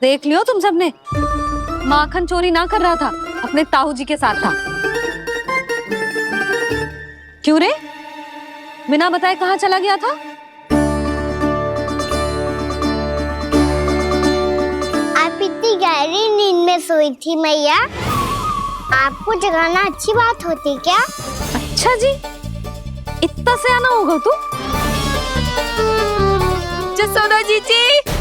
देख लियो तुम सबने, माखन चोरी ना कर रहा था, अपने ताऊ जी के साथ था। क्यों रे, बिना बताए कहाँ चला गया था? आप इतनी गहरी नींद में सोई थी मैया, आपको जगाना अच्छी बात होती क्या? अच्छा जी, इतना सयाना होगा तू? जसोदा जीजी,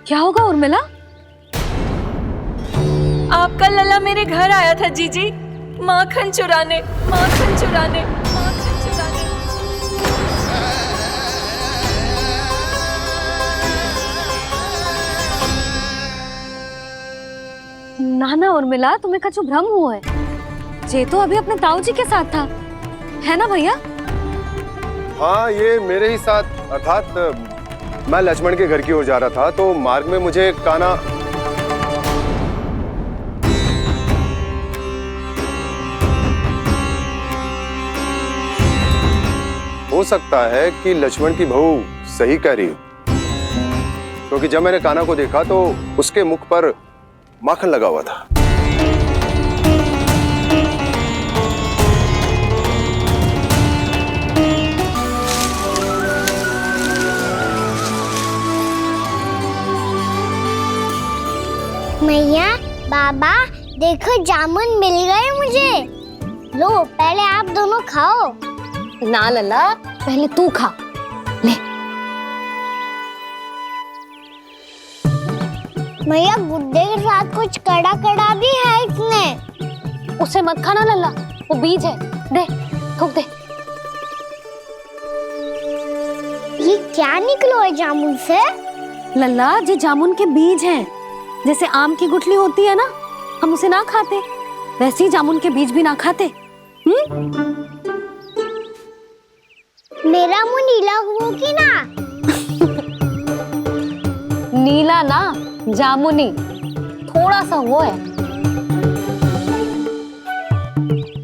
क्या होगा उर्मिला? आपका लल्ला मेरे घर आया था जीजी, माखन चुराने, माखन चुराने, माखन चुराने। ना ना उर्मिला, तुम्हें कछु भ्रम हुआ है। ये तो अभी अपने ताऊ जी के साथ था, है ना भैया? हाँ, ये मेरे ही साथ, अर्थात मैं लक्ष्मण के घर की ओर जा रहा था, तो मार्ग में मुझे कान्हा हो सकता है कि लक्ष्मण की बहू सही कह रही हो, क्योंकि जब मैंने कान्हा को देखा तो उसके मुख पर माखन लगा हुआ था। मैया, बाबा, देखो जामुन मिल गए मुझे। लो, पहले आप दोनों खाओ। ना लल्ला, पहले तू खा ले। मैया, गुड्डे के साथ कुछ कड़ा कड़ा भी है इसमें। उसे मत खाना लल्ला, वो बीज है। दे, थूक दे। ये क्या निकलो है जामुन से? लल्ला, ये जामुन के बीज हैं। जैसे आम की गुठली होती है ना, हम उसे ना खाते, वैसे ही जामुन के बीज भी ना खाते। मेरा मुंह नीला हुआ कि ना? नीला ना, जामुनी, थोड़ा सा वो है।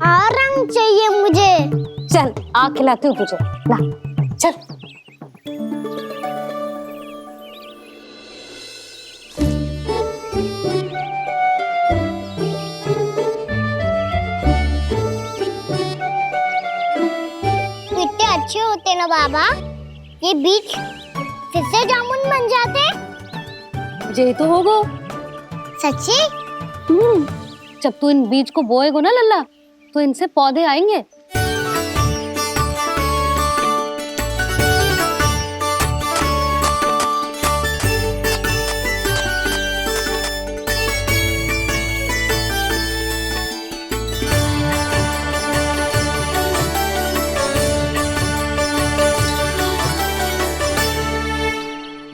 और रंग चाहिए मुझे। चल, आ खिलाती हूँ तुझे, ला, चल। कितने अच्छे होते ना बाबा, ये बीज फिर से जामुन बन जाते। ये तो होगा सच्ची? जब तू इन बीज को बोएगा ना लल्ला, तो इनसे पौधे आएंगे।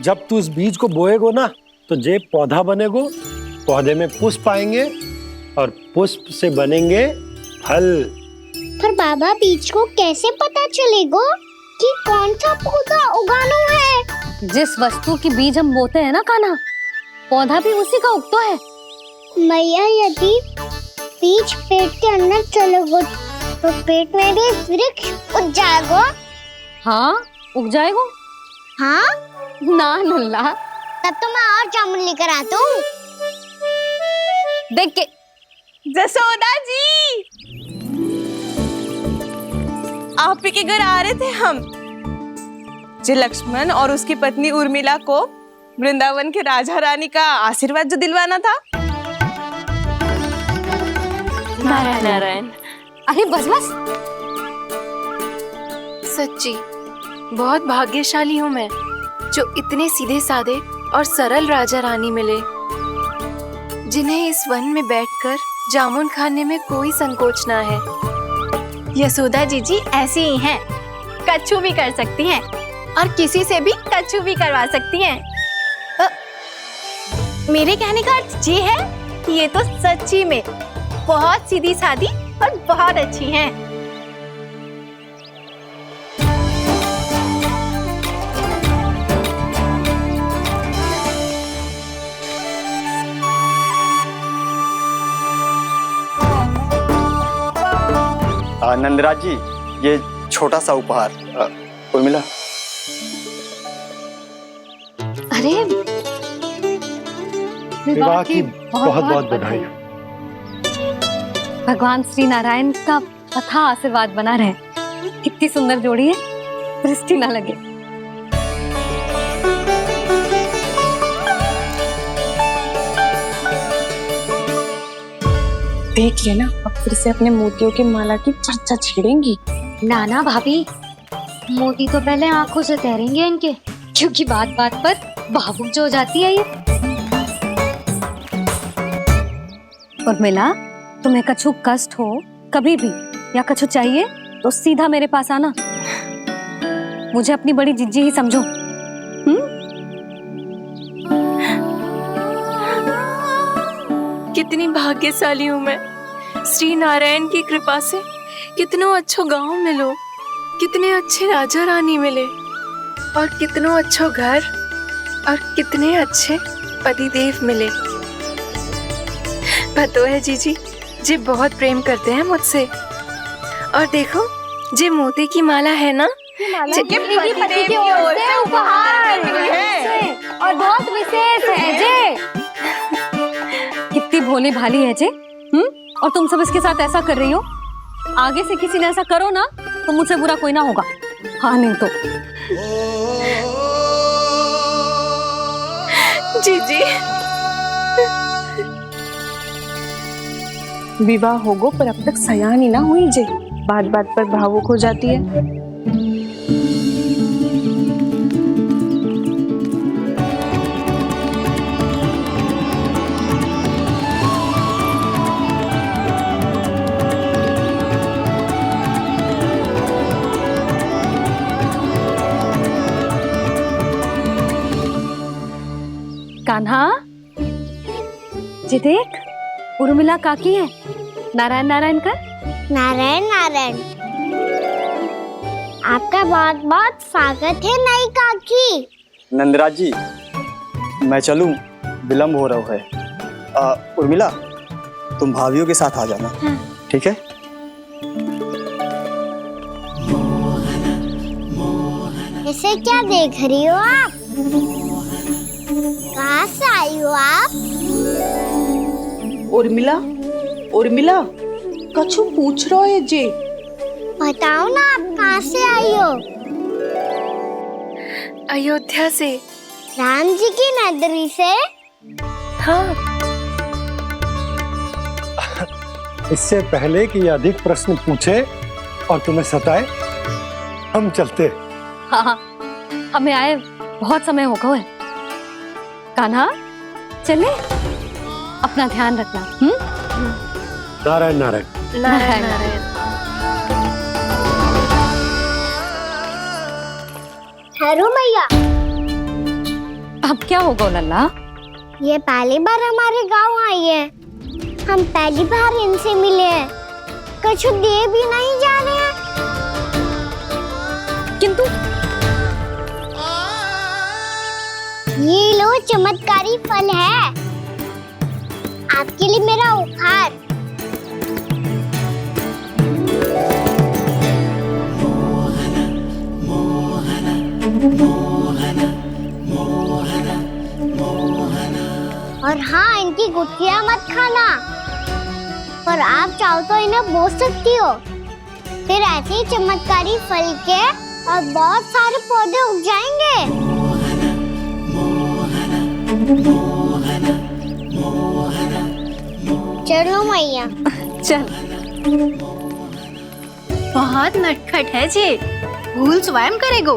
जब तू इस बीज को बोएगो ना, तो जे पौधा बनेगो, पौधे में पुष्प आएंगे और पुष्प से बनेंगे फल। पर बाबा, बीज को कैसे पता चलेगा कि कौन सा पौधा उगाना है? जिस वस्तु की बीज हम बोते हैं ना कान्हा, पौधा भी उसी का उगता है। मैया, यदि बीज पेट के अंदर चलेगा तो पेट में भी वृक्ष उग जाएगा। हाँ, उग जाएगा। हाँ? ना लल्ला, तब तो मैं और जामुन लेकर आता हूँ। देख के। जसोदा जी, आप ही के घर आ रहे थे हम। जो लक्ष्मण और उसकी पत्नी उर्मिला को वृंदावन के राजा रानी का आशीर्वाद जो दिलवाना था। नारायण नारायण। अरे बस बस। सच्ची बहुत भाग्यशाली हूँ मैं, जो इतने सीधे साधे और सरल राजा रानी मिले, जिन्हें इस वन में बैठकर जामुन खाने में कोई संकोच ना है। यशोदा जीजी ऐसी ही हैं, कच्छू भी कर सकती हैं और किसी से भी कच्छू भी करवा सकती हैं। मेरे कहने का अर्थ ये है कि ये तो सच्ची में बहुत सीधी सादी और बहुत अच्छी हैं। नंदराज जी, ये छोटा सा उपहार। उर्मिला, अरे विवाह की बहुत बहुत बधाई। भगवान श्री नारायण का अथाह आशीर्वाद बना रहे। कितनी सुंदर जोड़ी है, दृष्टि ना लगे। देख लेना, अब फिर से अपने मोतियों की माला की चर्चा छेड़ेंगी। नाना भाभी, मोती तो पहले आंखों से तैरेंगे इनके, क्योंकि बात बात पर भावुक जो हो जाती है ये। उर्मिला, तुम्हें कछु कष्ट हो कभी भी या कछु चाहिए तो सीधा मेरे पास आना। मुझे अपनी बड़ी जिज्जी ही समझो। कितनी भाग्यशाली हूँ मैं। श्री नारायण की कृपा से कितनों अच्छो गांव मिलो, कितने अच्छे राजा रानी मिले, और कितनों अच्छो घर और कितने अच्छे पतिदेव मिले। पतो है जीजी, जी बहुत प्रेम करते हैं मुझसे। और देखो, जे मोती की माला है ना, पति की ओर से उपहार है और बहुत विशेष है जे। कितनी भोली भाली है जे। और तुम सब इसके साथ ऐसा कर रही हो। आगे से किसी ने ऐसा करो ना तो मुझसे बुरा कोई ना होगा। हाँ नहीं तो जीजी, विवाह होगो पर अब तक सयानी ना हुई जे, बात बात पर भावुक हो जाती है। कान्हा, जी देख, उर्मिला काकी है। नारायण नारायण कर। नारायण नारायण। आपका बहुत बहुत स्वागत है नई काकी। नंदराज जी, मैं चलूं, विलंब हो रहा है। उर्मिला, तुम भाभियों के साथ आ जाना। हाँ। ठीक है? इसे क्या देख रही हो आप? कहाँ से आई हो आप? उर्मिला, उर्मिला, कछु पूछ रहा है जे। बताओ ना, आप कहाँ से आई हो? अयोध्या से। राम जी की नगरी से? हाँ। इससे पहले कि ये अधिक प्रश्न पूछे और तुम्हें सताए, हम चलते। हाँ, हमें आए बहुत समय हो गया है। कान्हा, चले, अपना ध्यान रखना। नारायण नारायण। नारायण नारायण। ठहरो मैया। अब क्या होगा लल्ला? ये पहली बार हमारे गांव आई है। हम पहली बार इनसे मिले हैं। कुछ दे भी नहीं जा रहे हैं। किंतु ये लो, चमत्कारी फल है आपके लिए मेरा उपहार। और हाँ, इनकी गुठलियां मत खाना। और आप चाहो तो इन्हें बो सकती हो। फिर ऐसे ही चमत्कारी फल के और बहुत सारे पौधे उग जाएंगे। चलो मैया। चल। बहुत नटखट है जी। भूल स्वयं करेगो,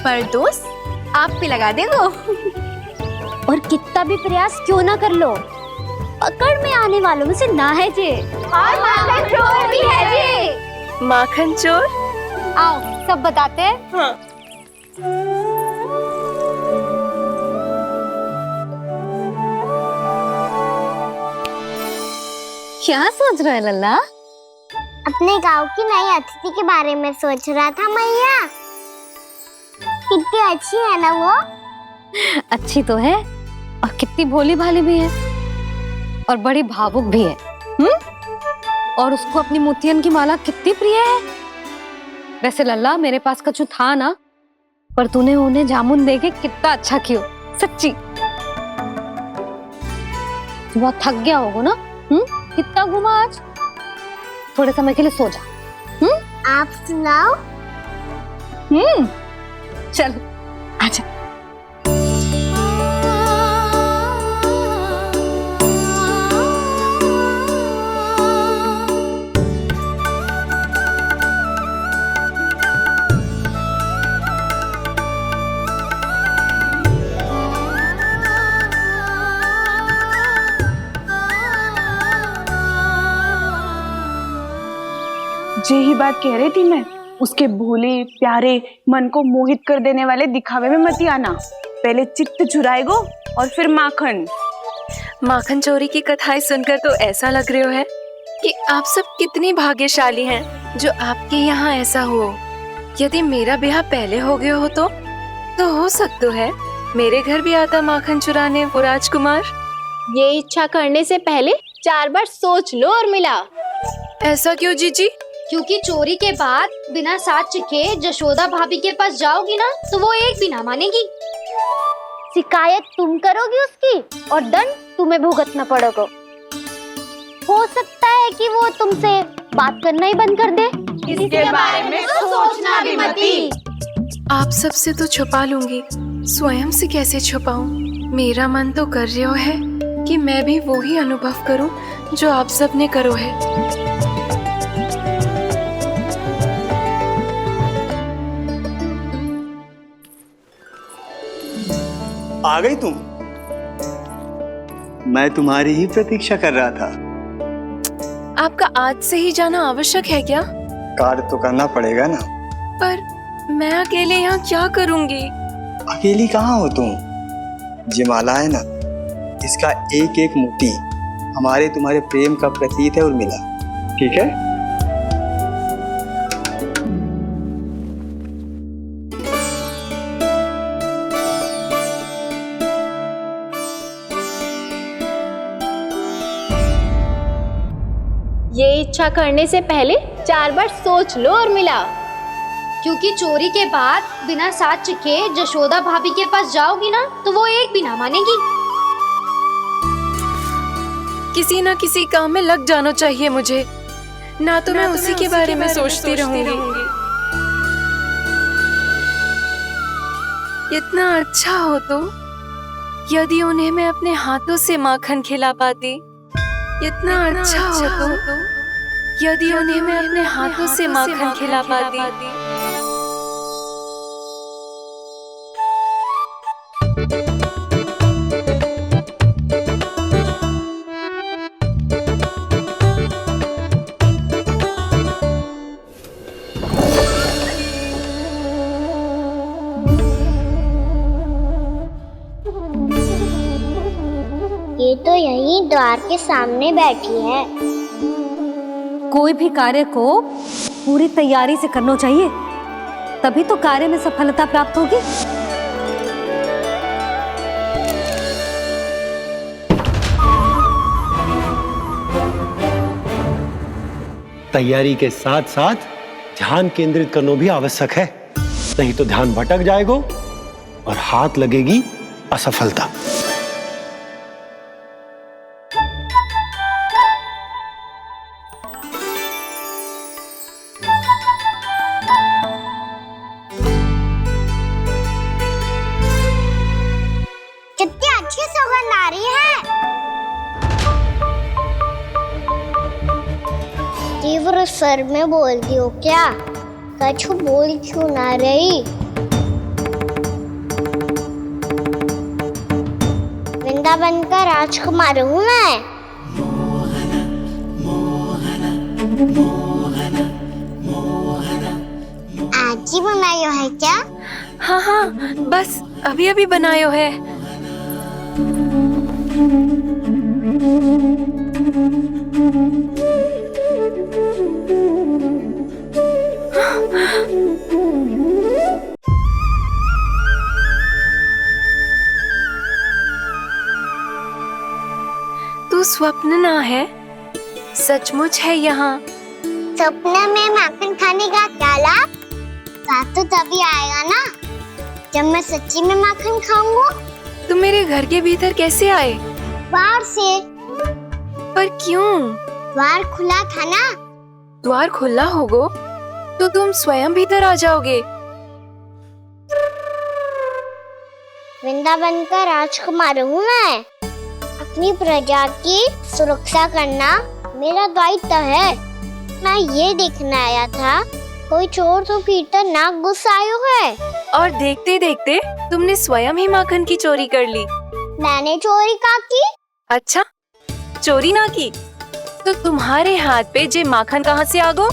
पर दोस्त आप पे लगा देगो। और कितना भी प्रयास क्यों ना कर लो, पकड़ में आने वालों में से ना है जे। और माखन चोर भी है जी। माखन चोर? आओ सब बताते हैं। हाँ। क्या सोच रहे लल्ला? अपने गांव की नई अतिथि के बारे में सोच रहा था मैया। कितनी अच्छी है ना वो। अच्छी तो है और कितनी भोली भाली भी है और बड़ी भावुक भी है। और उसको अपनी मोतियन की माला कितनी प्रिय है। वैसे लल्ला मेरे पास कछु था ना, पर तूने उन्हें जामुन देके कितना अच्छा किया सच्ची। बहुत थक गया होगा ना। कितना घूमा आज। थोड़े समय के लिए सो जा। आप सुनाओ। चल आजा। यही बात कह रही थी मैं, उसके भोले प्यारे मन को मोहित कर देने वाले दिखावे में मत आना। पहले चित्त चुराएगो और फिर माखन। माखन चोरी की कथाएं सुनकर तो ऐसा लग रहा है कि आप सब कितनी भाग्यशाली हैं जो आपके यहाँ ऐसा हो। यदि मेरा ब्याह पहले हो गया हो तो हो सकता है मेरे घर भी आता माखन चुराने वो राजकुमार। ये इच्छा करने से पहले 4 बार सोच लो उर्मिला। ऐसा क्यों जीजी? क्योंकि चोरी के बाद बिना साक्ष्य के जशोदा भाभी के पास जाओगी ना तो वो एक भी ना मानेगी। शिकायत तुम करोगी उसकी और दंड तुम्हें भुगतना पड़ेगा। हो सकता है कि वो तुमसे बात करना ही बंद कर दे। इसके बारे में तो सोचना भी मती। आप सबसे तो छुपा लूंगी, स्वयं से कैसे छुपाऊं? मेरा मन तो कर रहा है कि मैं भी वो ही अनुभव करूं जो आप सब ने करो है। आ गई तुम? मैं तुम्हारी ही प्रतीक्षा कर रहा था। आपका आज से ही जाना आवश्यक है क्या? कार्य तो करना पड़ेगा ना। पर मैं अकेले यहाँ क्या करूँगी? अकेली कहाँ हो तुम? ये माला है ना, इसका एक एक मोती हमारे तुम्हारे प्रेम का प्रतीक है उर्मिला। ठीक है? ये इच्छा करने से पहले 4 बार सोच लो उर्मिला। क्योंकि चोरी के बाद बिना साक्ष्य के जशोदा भाभी के पास जाओगी ना तो वो एक भी ना मानेगी। किसी ना किसी काम में लग जाना चाहिए मुझे, ना तो मैं उसी के बारे में सोचती रहूंगी। इतना अच्छा हो तो यदि उन्हें मैं अपने हाथों से माखन खिला पाती। इतना अच्छा हो तो यदि उन्हें मैं अपने हाथों से माखन खिला पाती। ये तो यहीं द्वार के सामने बैठी है। कोई भी कार्य को पूरी तैयारी से करना चाहिए, तभी तो कार्य में सफलता प्राप्त होगी। तैयारी के साथ साथ ध्यान केंद्रित करना भी आवश्यक है, नहीं तो ध्यान भटक जाएगा और हाथ लगेगी असफलता। कितनी अच्छी सौगंध आ रही है। तीव्र स्वर में बोलती हो क्या? कछु बोल क्यों ना रही? वृंदावन का राजकुमार हूँ मैं। आज ही बनायो है क्या? हाँ हाँ, बस अभी अभी बनायो है। स्वप्न ना है, सचमुच है यहाँ। सपने में माखन खाने का क्या लाभ? स्वाद तो तभी आएगा ना जब मैं सच्ची में माखन खाऊंगा। तुम मेरे घर के भीतर कैसे आए? बाहर से। पर क्यों? द्वार खुला था ना। द्वार खुला होगा तो तुम स्वयं भीतर आ जाओगे। वृंदावन का राजकुमार हूँ मैं। अपनी प्रजा की सुरक्षा करना मेरा दायित्व है। मैं ये देखने आया था कोई चोर तो भीतर ना घुस आयो है। और देखते देखते तुमने स्वयं ही माखन की चोरी कर ली। मैंने चोरी का की? अच्छा, चोरी ना की तो तुम्हारे हाथ पे जे माखन कहाँ से आ गो?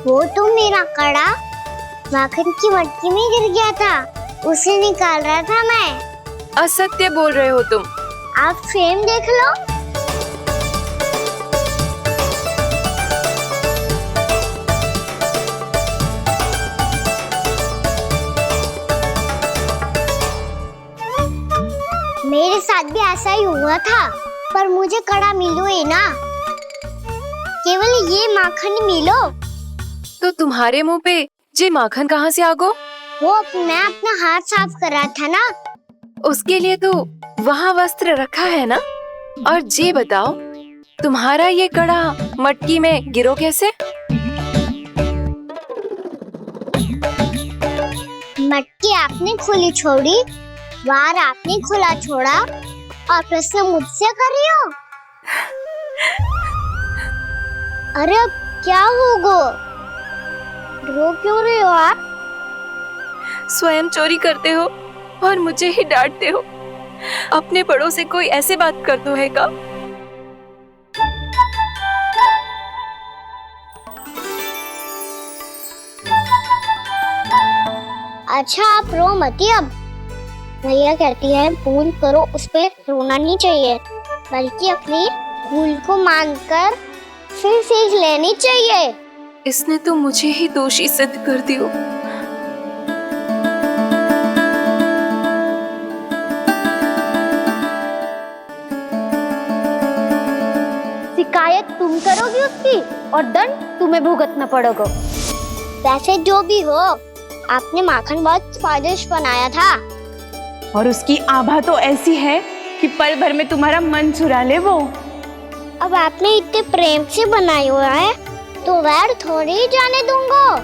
वो तो मेरा कड़ा माखन की मटकी में गिर गया था, उसे निकाल रहा था मैं। असत्य बोल रहे हो तुम। आप फ्रेम देख लो। मेरे साथ भी ऐसा ही हुआ था, पर मुझे कड़ा मिलो ही ना, केवल ये माखन मिलो। तो तुम्हारे मुंह पे जे माखन कहाँ से आ गो? वो मैं अपना हाथ साफ कर रहा था ना। उसके लिए तो वहाँ वस्त्र रखा है ना। और जे बताओ, तुम्हारा ये कड़ा मटकी में गिरो कैसे? मटकी आपने खुली छोड़ी, द्वार आपने खुला छोड़ा, और प्रश्न मुझसे कर रही हो? अरे अब क्या होगा? रो क्यों रहे हो आप? स्वयं चोरी करते हो और मुझे ही डांटते हो। अपने बड़ों से कोई ऐसे बात कर दो है का? अच्छा आप रो मती। अब भैया कहती है भूल करो, उस पे रोना नहीं चाहिए, बल्कि अपनी भूल को मानकर फिर सीख लेनी चाहिए। इसने तो मुझे ही दोषी सिद्ध कर दियो। शिकायत तुम करोगी उसकी और दंड तुम्हें भुगतना पड़ेगा। वैसे जो भी हो, आपने माखन बहुत स्वादिष्ट बनाया था। और उसकी आभा तो ऐसी है कि पल भर में तुम्हारा मन चुरा ले वो। अब आपने इतने प्रेम से बनाया हुआ है तो वैर थोड़ी ही जाने दूंगा।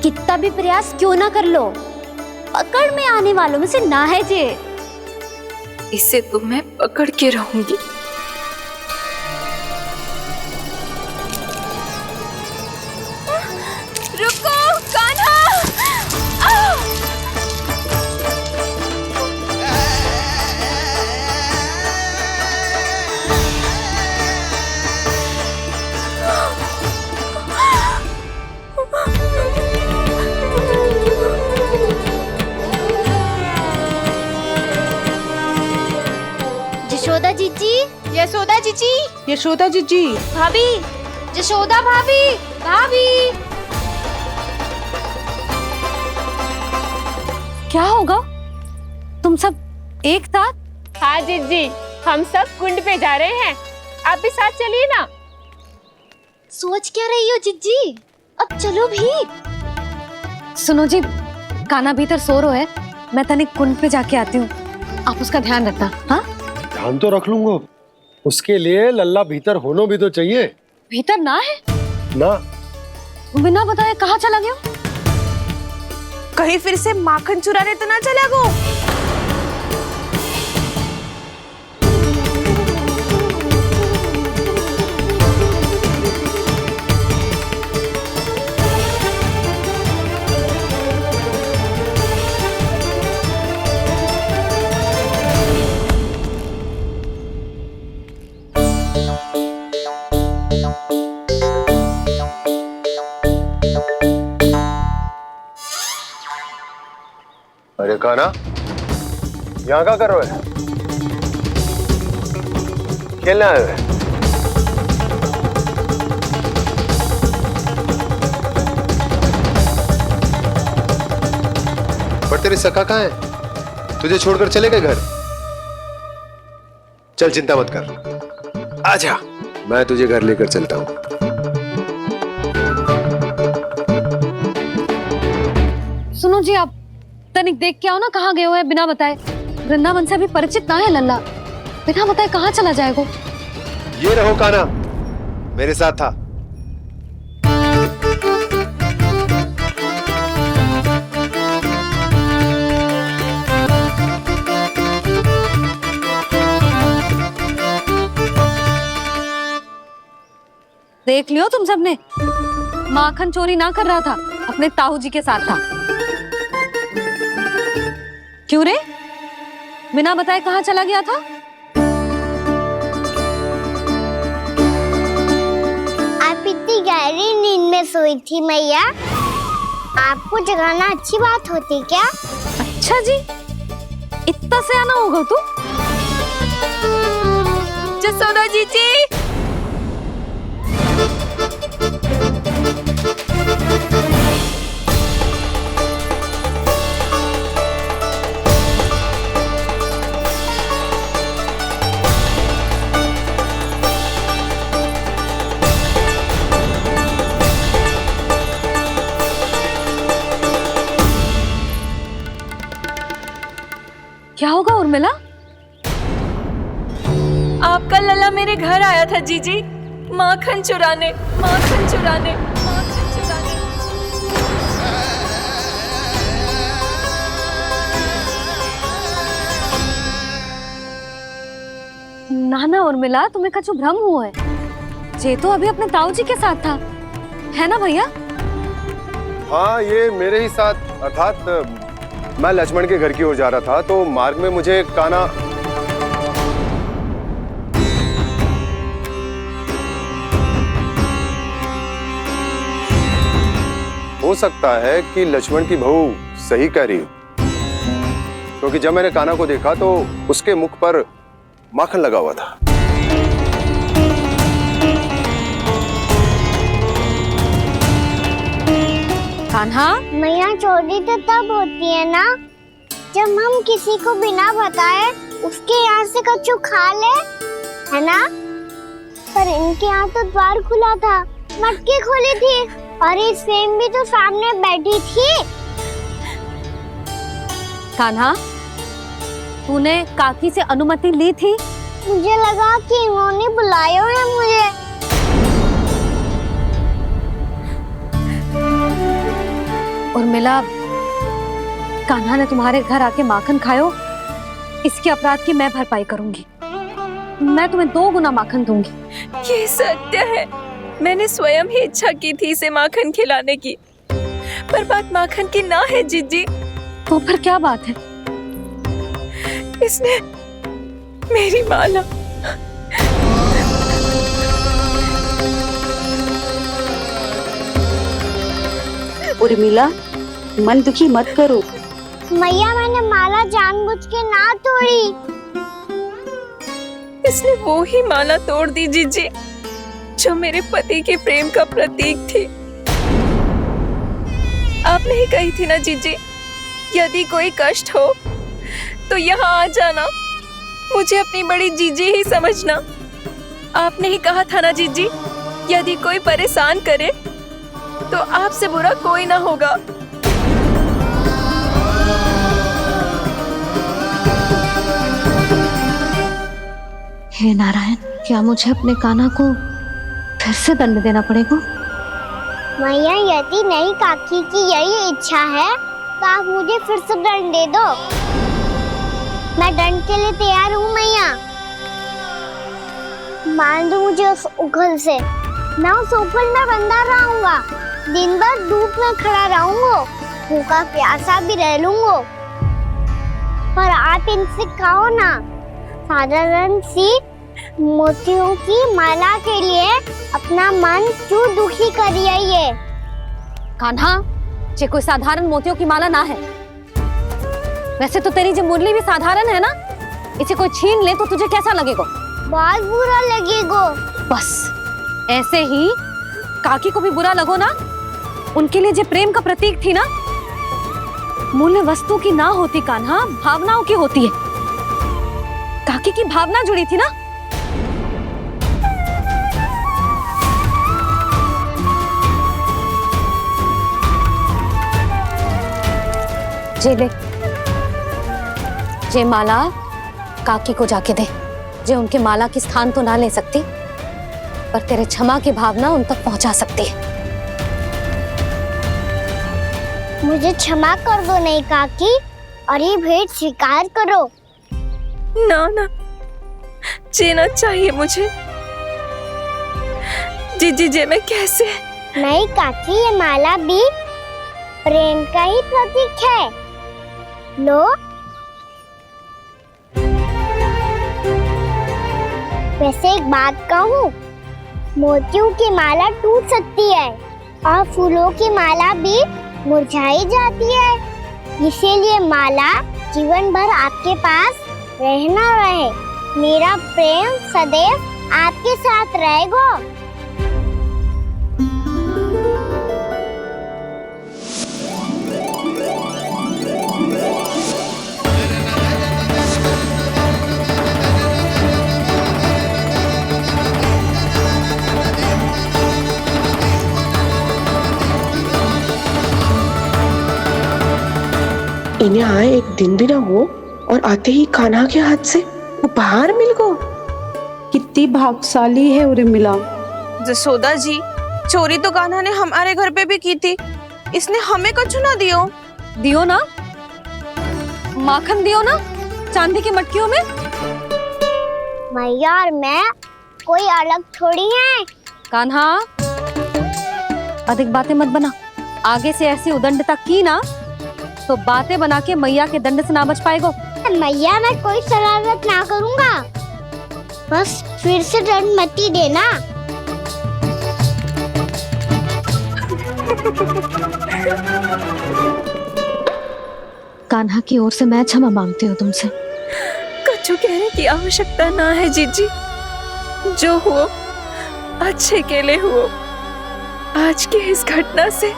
कितना भी प्रयास क्यों ना कर लो, पकड़ में आने वालों में से ना है जे। इसे तो मैं पकड़ के रहूंगी। रुको कान्हा! यशोदा जीजी, यशोदा जीजी, यशोदा जीजी, भाभी, यशोदा भाभी, भाभी। क्या होगा? तुम सब एक साथ? हाँ जीजी, हम सब कुंड पे जा रहे हैं, आप भी साथ चलिए ना। सोच क्या रही हो जीजी? अब चलो भी। सुनो जी, कान्हा भीतर सो रो है, मैं तनिक कुंड पे जाके आती हूँ, आप उसका ध्यान रखना। हाँ, ध्यान तो रख लूंगा। उसके लिए लल्ला भीतर होना भी तो चाहिए। भीतर ना है ना? बिना बताए कहाँ चला गया? कहीं फिर से माखन चुराने तो ना चला गो। अरे कान्हा, यहाँ क्या कर रहे हो? खेलने आए हुए? पर तेरी सखा कहाँ है? तुझे छोड़कर चले गए घर? चल चिंता मत कर, आजा, मैं तुझे घर लेकर चलता हूँ। सुनो जी, आप तनिक देख के आओ ना कहाँ गए हुए हैं बिना बताए। वृंदावन से अभी परिचित ना है लल्ला, बिना बताए कहाँ चला जाएगा। ये रहो कान्हा, मेरे साथ था। देख लियो तुम सबने, माखन चोरी ना कर रहा था, अपने ताऊ जी के साथ था। क्यों रे, बिना बताए कहाँ चला गया था? आप इतनी गहरी नींद में सोई थी मैया, आपको जगाना अच्छी बात होती क्या? अच्छा जी, इतना सयाना होगा तू। जसोदा जीजी, क्या होगा उर्मिला? आपका लल्ला मेरे घर आया था जीजी, माखन चुराने, माखन चुराने, माखन चुराने। ना ना उर्मिला, तुम्हें कछु भ्रम हुआ है। जे तो अभी अपने ताऊ जी के साथ था, है ना भैया? हाँ, ये मेरे ही साथ, अर्थात मैं लक्ष्मण के घर की ओर जा रहा था तो मार्ग में मुझे कान्हा हो सकता है कि लक्ष्मण की बहू सही कह रही हो, क्योंकि जब मैंने कान्हा को देखा तो उसके मुख पर माखन लगा हुआ था। कान्हा, मैया चोरी तो तब होती है ना जब हम किसी को बिना बताए उसके यहाँ से कछु खा ले, है ना? पर इनके यहाँ तो द्वार खुला था, मटकी खोली थी और इस फेम भी तो सामने बैठी थी। कान्हा, तूने काकी से अनुमति ली थी? मुझे लगा कि इन्होंने बुलाया है मुझे। उर्मिला, कान्हा ने तुम्हारे घर आके माखन खायो, इसके अपराध की मैं भरपाई करूंगी। मैं तुम्हें 2 गुना माखन दूंगी। ये सत्य है, मैंने स्वयं ही इच्छा की थी इसे माखन खिलाने की, पर बात माखन की ना है जीजी। तो फिर क्या बात है? इसने मेरी माला, उर्मिला, मन दुखी मत करो। मैया, मैंने माला जानबूझ के ना तोड़ी। इसने वो ही माला तोड़ दी जीजी जो मेरे पति के प्रेम का प्रतीक थी। आपने ही कही थी ना जीजी, यदि कोई कष्ट हो तो यहाँ आ जाना, मुझे अपनी बड़ी जीजी ही समझना। आपने ही कहा था ना जीजी, यदि कोई परेशान करे तो आपसे बुरा कोई ना होगा। हे नारायण, क्या मुझे अपने कान्हा को फिर से दंड देना पड़ेगा? मैया, यदि नहीं काकी की यही इच्छा है तो आप मुझे फिर से दंड दे दो। मैं दंड के लिए तैयार हूँ मैया। मान दो मुझे उस उखल से, मैं उस ऊपर में बंधा रहूंगा, दिन भर धूप में खड़ा रहूंगा, भूखा प्यासा भी रह लूंगा। पर आप इनसे कहो ना, साधारण सी मोतियों की माला के लिए अपना मन क्यों दुखी करिए? कान्हा, ये कोई साधारण मोतियों की माला ना है। वैसे तो तेरी जो मुरली भी साधारण है ना, इसे कोई छीन ले तो तुझे कैसा लगेगा? बहुत बुरा लगेगा। बस ऐसे ही काकी को भी बुरा लगो ना। उनके लिए जो प्रेम का प्रतीक थी ना, मूल्य वस्तु की ना होती कान्हा, भावनाओं की होती है। काकी की भावना जुड़ी थी ना। जे ले, जे माला काकी को जाके दे। जे उनके माला की स्थान तो ना ले सकती, पर तेरे क्षमा की भावना उन तक पहुंचा सकती है। मुझे क्षमा कर दो नहीं काकी, और ये भेंट स्वीकार करो। ना ना, जीना चाहिए मुझे। जीजी जे मैं कैसे? नहीं काकी, ये माला भी प्रेम का ही प्रतीक है। लो। वैसे एक बात कहूँ, मोतियों की माला टूट सकती है और फूलों की माला भी मुरझाई जाती है। इसीलिए माला जीवन भर आपके पास रहना रहे। मेरा प्रेम सदैव आपके साथ रहेगा। इन्हें आए एक दिन भी ना हो और आते ही कान्हा के हाथ से उपहार मिल गो। कितनी भाग्यशाली है उर्मिला। जसोदा जी, चोरी तो कान्हा ने हमारे घर पे भी की थी, इसने हमें कछु ना दियो। दियो ना, माखन दियो ना चांदी की मटकियों में। मैया और मैं कोई अलग थोड़ी हैं। कान्हा, अधिक बातें मत बना। आगे से ऐसी उदंडता की ना तो बातें बना के मैया के दंड से ना बच पाएगो। मैया, मैं कोई शरारत ना करूंगा, बस फिर से दंड मत ही देना। कान्हा की ओर से मैं क्षमा मांगती हूँ तुमसे। कछु कहने की आवश्यकता ना है जीजी, जो हुआ अच्छे के लिए हुआ। आज की इस घटना से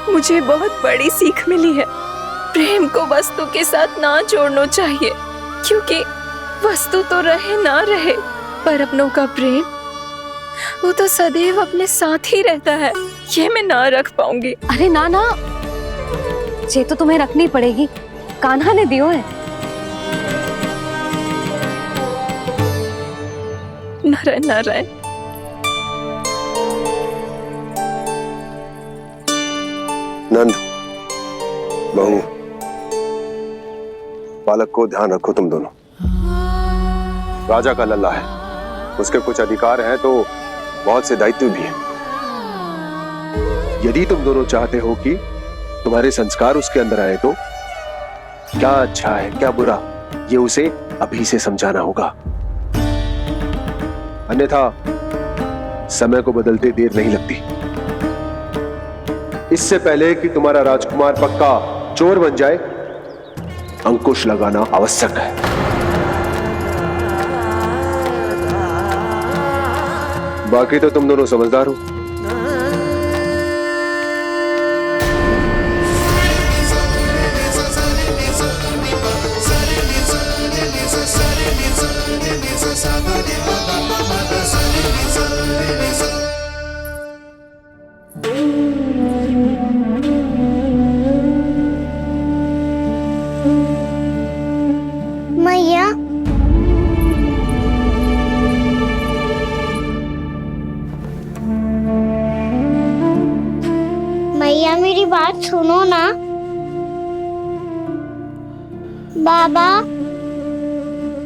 मुझे बहुत बड़ी सीख मिली है। प्रेम को वस्तु के साथ ना जोड़ना चाहिए, क्योंकि वस्तु तो रहे ना रहे, पर अपनों का प्रेम वो तो सदैव अपने साथ ही रहता है। ये मैं ना रख पाऊंगी। अरे ना ना, ये तो तुम्हें रखनी पड़ेगी। कान्हा ने दियो है। नारायण नारायण। नंद, बहू, बालक को ध्यान रखो तुम दोनों। राजा का लल्ला है, उसके कुछ अधिकार हैं तो बहुत से दायित्व भी हैं। यदि तुम दोनों चाहते हो कि तुम्हारे संस्कार उसके अंदर आए तो क्या अच्छा है क्या बुरा, ये उसे अभी से समझाना होगा। अन्यथा समय को बदलते देर नहीं लगती। इससे पहले कि तुम्हारा राजकुमार पक्का चोर बन जाए, अंकुश लगाना आवश्यक है। बाकी तो तुम दोनों समझदार हो। मैया, मैया मेरी बात सुनो ना। बाबा,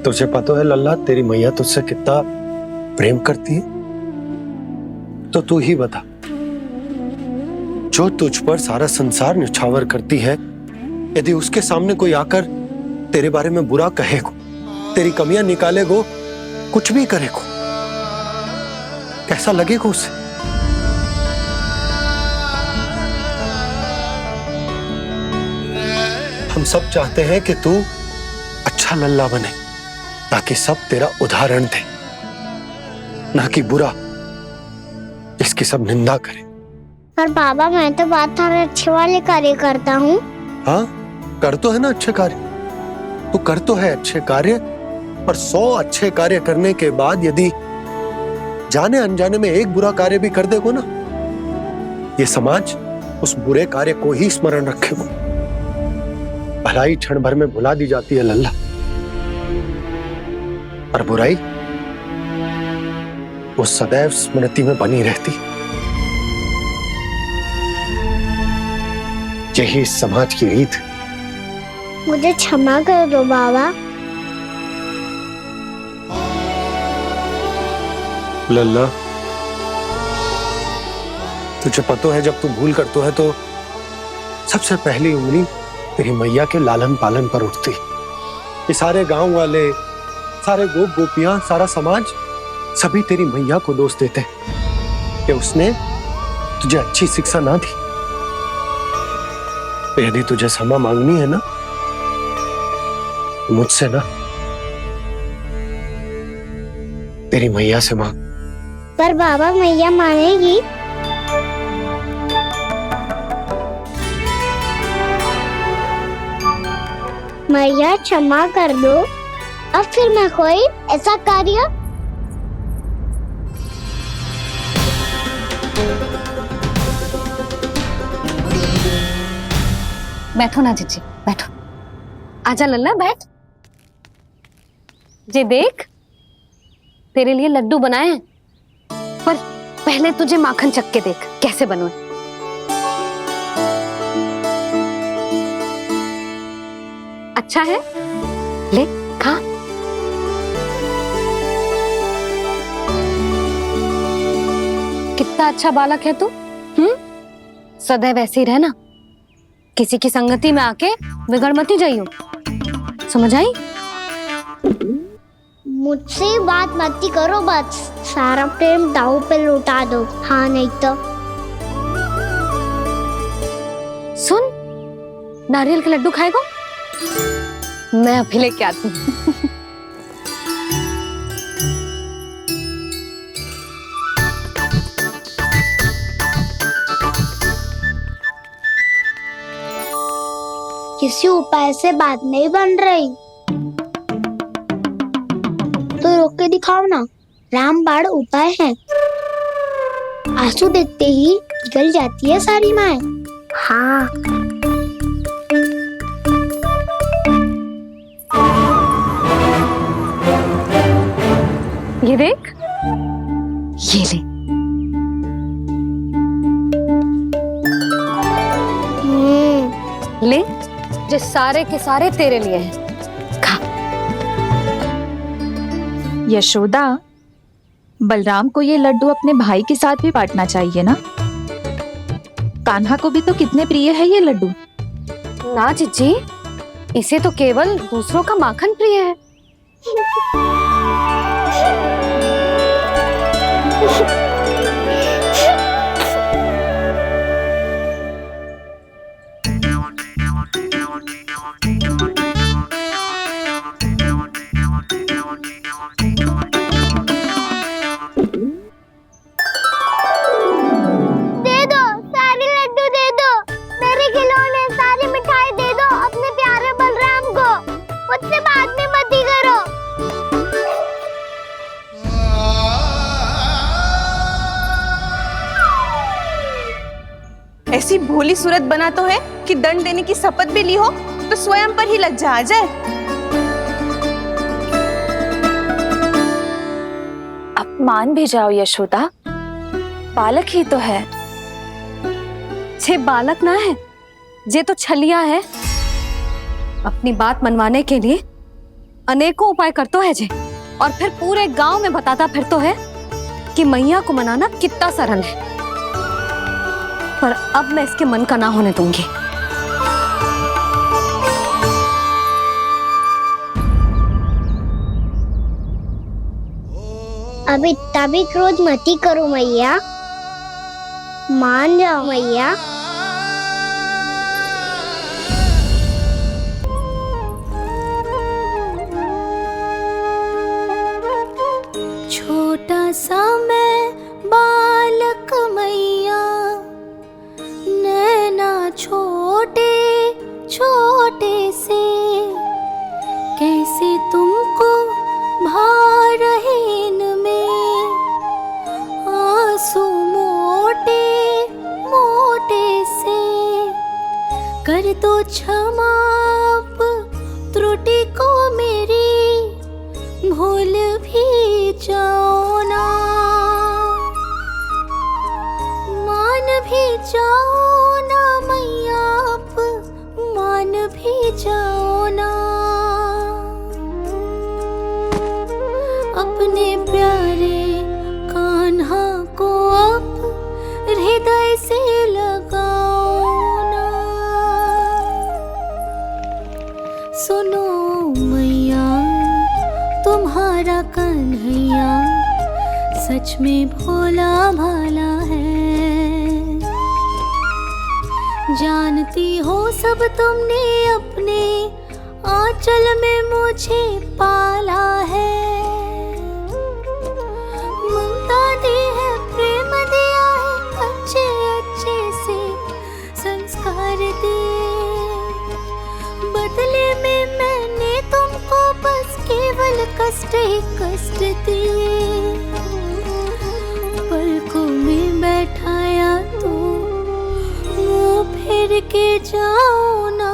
तुझे पता है लल्ला, तेरी मैया तुझसे कितना प्रेम करती है? तो तू ही बता, जो तुझ पर सारा संसार न्यौछावर करती है, यदि उसके सामने कोई आकर तेरे बारे में बुरा कहेगो, तेरी कमियां निकालेगो, कुछ भी करेगो, कैसा लगेगा उसे? हम सब चाहते हैं कि तू अच्छा लल्ला बने, ताकि सब तेरा उदाहरण दे, ना कि बुरा जिसकी सब निंदा करे। पर बाबा, मैं तो बात हर अच्छे वाले कार्य करता हूँ। हाँ, कर तो है ना अच्छे कार्य, तू कर तो है अच्छे कार्य, पर 100 अच्छे कार्य करने के बाद यदि जाने अनजाने में एक बुरा कार्य भी कर देगो ना, ये समाज उस बुरे कार्य को ही स्मरण रखेगो। भलाई क्षण भर में भुला दी जाती है लल्ला, और बुराई वो सदैव स्मृति में बनी रहती। यही इस समाज की रीत। मुझे क्षमा कर दो बाबा। लल्ला, तुझे पता है जब तू भूल करतो है तो सबसे पहली उंगली तेरी मैया के लालन पालन पर उठती। ये सारे गांव वाले, सारे गोप गोपियां, सारा समाज सभी तेरी मैया को दोष देते कि उसने तुझे अच्छी शिक्षा ना दी। तो यदि तुझे क्षमा मांगनी है ना, मुझसे ना, तेरी मैया से मांग। पर बाबा मैया मानेगी? मैया क्षमा कर दो, अब फिर मैं कोई ऐसा कार्य। बैठो ना जीजी, बैठो। आजा लल्ला, बैठ। जे देख, तेरे लिए लड्डू बनाए हैं, पर पहले तुझे माखन चख के देख कैसे बने। अच्छा है, ले खा। कितना अच्छा बालक है तू। सदैव ऐसे ही रहना, किसी की संगति में आके बिगड़ मत जाइयो, समझ आई? मुझसे बात मत करो, बस सारा प्रेम दाव पे लौटा दो। हाँ नहीं तो सुन, नारियल के लड्डू खाएगा? मैं अभी लेके आती हूँ। किसी उपाय से बात नहीं बन रही तो रोक के दिखाओ ना। रामबाण उपाय है, आंसू देखते ही पिघल जाती है सारी माए। हाँ ये देख, ये ले। ले, जो सारे के सारे तेरे लिए हैं, खा। यशोदा, बलराम को ये लड्डू अपने भाई के साथ भी बांटना चाहिए ना। कान्हा को भी तो कितने प्रिय है ये लड्डू। ना जीजी, इसे तो केवल दूसरों का माखन प्रिय है। ऐसी भोली सूरत बना तो है कि दंड देने की शपथ भी ली हो तो स्वयं पर ही लज्जा आ जाए। अब मान भी जाओ यशोदा, बालक ही तो है। छे बालक ना है, ये तो छलिया है। अपनी बात मनवाने के लिए अनेकों उपाय करतो है जे, और फिर पूरे गांव में बताता फिरतो है कि मैया को मनाना कितना सरल है। पर अब मैं इसके मन का ना होने दूंगी। अब इतना भी क्रोध मती करो मैया, मान जाओ मैया। छोटा सा मैं बालक मैया, नैना छोटे छोटे से, कैसे तुमको दो क्षमा त्रुटि को मेरी, भूल भी जाओ ना, मान भी जाओ ना मैया, आप मान भी जाओ ना। अपने प्यारे कान्हा को अब हृदय से लगाओ ना। सुनो मैया, तुम्हारा कन्हैया सच में भोला भाला है। जानती हो सब तुमने अपने आंचल में मुझे पाला है। ममता दी है, प्रेम दिया है, अच्छे अच्छे से संस्कार दिए। बदले में मैंने तुमको बस केवल कष्ट ही कष्ट दिए। पलकों में बैठाया तो मुंह फेर के जाओ ना,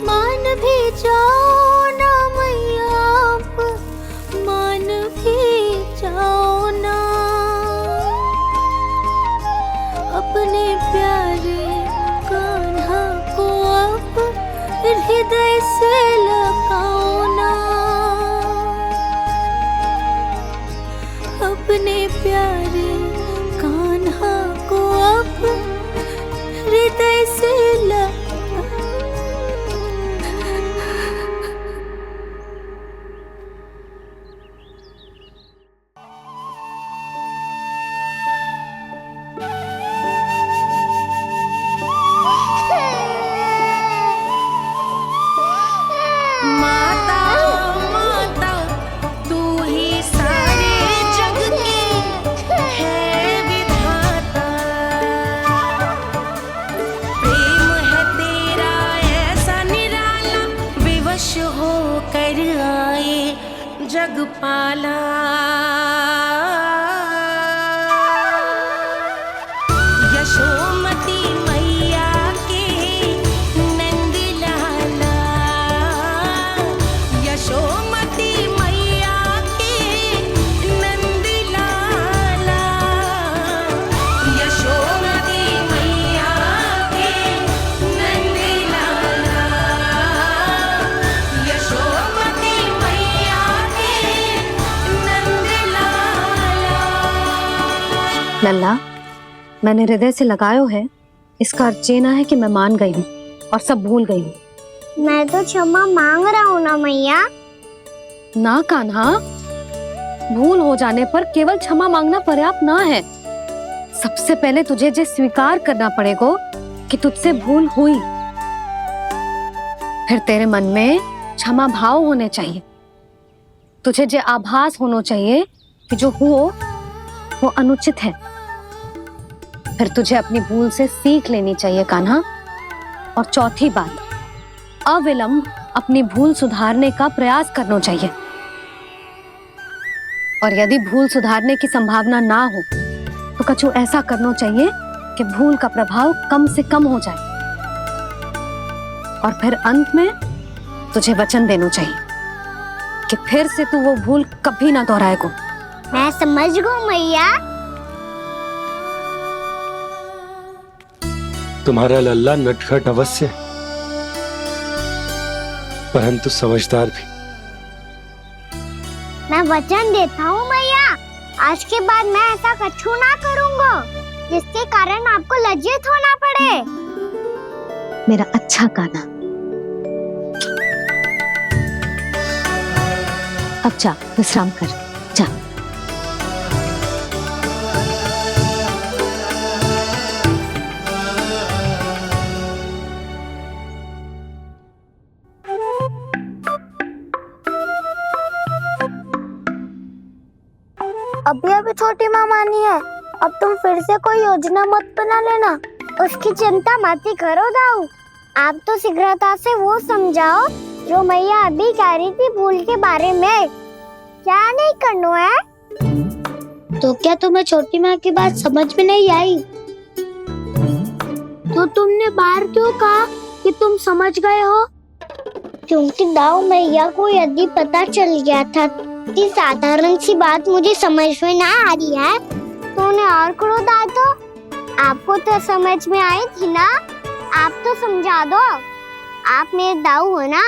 मान भी जाओ ना मैया, आप मान भी जाओ ना। अपने प्यारे कान्हा को अब हृदय से लगाओ ना। अपने प्यारे कान्हा को अब हृदय से जगपाला। यशोमती मैया के नंद लाला, यशोमती मैया के नंद लाला, यशोमती मैया के नंद लाला, यशोमती मैया लल्ला, मैंने हृदय से लगायो है, इसका अर्थ ये ना है कि मैं मान गई हूँ और सब भूल गई हूँ। मैं तो क्षमा मांग रहा हूँ ना मैया। ना कान्हा, भूल हो जाने पर केवल क्षमा मांगना पर्याप्त ना है। सबसे पहले तुझे ये स्वीकार करना पड़ेगा कि तुझसे भूल हुई। फिर तेरे मन में क्षमा भाव होने चाहिए। तुझे ये आभास होना चाहिए कि जो हुआ वो अनुचित है। फिर तुझे अपनी भूल से सीख लेनी चाहिए कान्हा। और चौथी बात, अविलंब अपनी भूल सुधारने का प्रयास करना चाहिए। और यदि भूल सुधारने की संभावना ना हो तो कछु ऐसा करना चाहिए कि भूल का प्रभाव कम से कम हो जाए। और फिर अंत में तुझे वचन देना चाहिए कि फिर से तू वो भूल कभी ना दोहराएगा। मैं समझ गई मैया। तुम्हारा लल्ला नटखट अवश्य, परंतु समझदार भी। मैं वचन देता हूँ मैया, आज के बाद मैं ऐसा कछु ना करूँगा जिसके कारण आपको लज्जित होना पड़े। मेरा अच्छा कान्हा, अब जा विश्राम कर, जा। अभी अभी छोटी माँ मानी है, अब तुम फिर से कोई योजना मत बना लेना। उसकी चिंता मत ही करो दाऊ। आप तो शीघ्रता से वो समझाओ जो मैया अभी कह रही थी भूल के बारे में। क्या नहीं करना है? तो क्या तुम्हें छोटी माँ की बात समझ में नहीं आई? तो तुमने बाहर क्यों कहा कि तुम समझ गए हो? क्योंकि दाऊ भैया को यदि पता चल गया था कि साधारण सी बात मुझे समझ में ना आ रही है तो उन्हें और क्रोध आया तो आपको तो समझ में आई थी ना, आप तो समझा दो, आप मेरे दाऊ हो ना।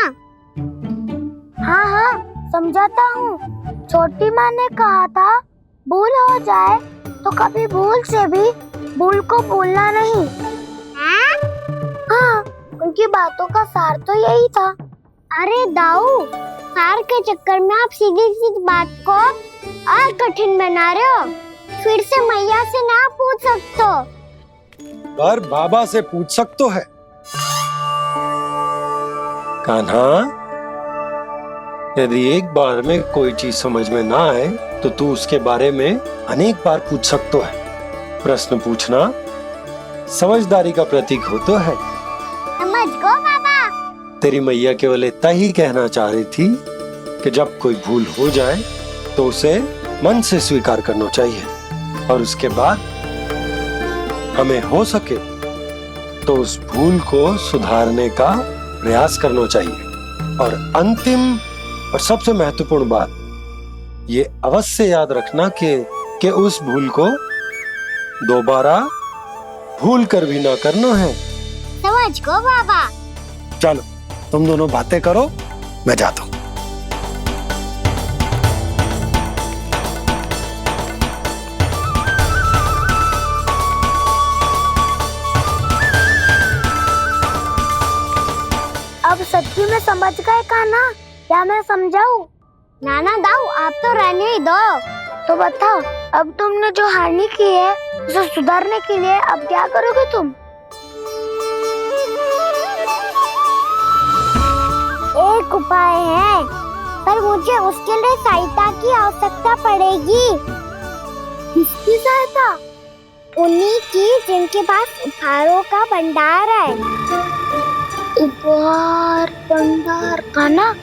हाँ हाँ समझाता हूँ। छोटी माँ ने कहा था भूल हो जाए तो कभी भूल से भी भूल को भूलना नहीं। हाँ उनकी बातों का सार तो यही था। अरे दाऊ, सार के चक्कर में आप सीधी सीधी बात को और कठिन बना रहे हो। फिर से मैया से ना पूछ सकते हो, पर बाबा से पूछ सकते है। कान्हा, यदि एक बार में कोई चीज समझ में ना आए तो तू उसके बारे में अनेक बार पूछ सकते है। प्रश्न पूछना समझदारी का प्रतीक होता है। समझ गो बाबा। तेरी मैया केवल इतना ही कहना चाह रही थी कि जब कोई भूल हो जाए तो उसे मन से स्वीकार करना चाहिए और उसके बाद हमें हो सके तो उस भूल को सुधारने का प्रयास करना चाहिए। और अंतिम और सबसे महत्वपूर्ण बात ये अवश्य याद रखना कि उस भूल को दोबारा भूल कर भी ना करना है। समझ गो बाबा। चलो तुम दोनों बातें करो, मैं जाता हूँ। अब सच्ची में समझ गए कान्हा, क्या मैं समझाऊं? नाना दाऊ आप तो रहने ही दो। तो बताओ, अब तुमने जो हानि की है उसे सुधारने के लिए अब क्या करोगे तुम? एक उपाय है, पर मुझे उसके लिए सहायता की आवश्यकता पड़ेगी। किसकी सहायता? उन्हीं की जिनके पास उपहारों का भंडार है। उपहार भंडार का ना?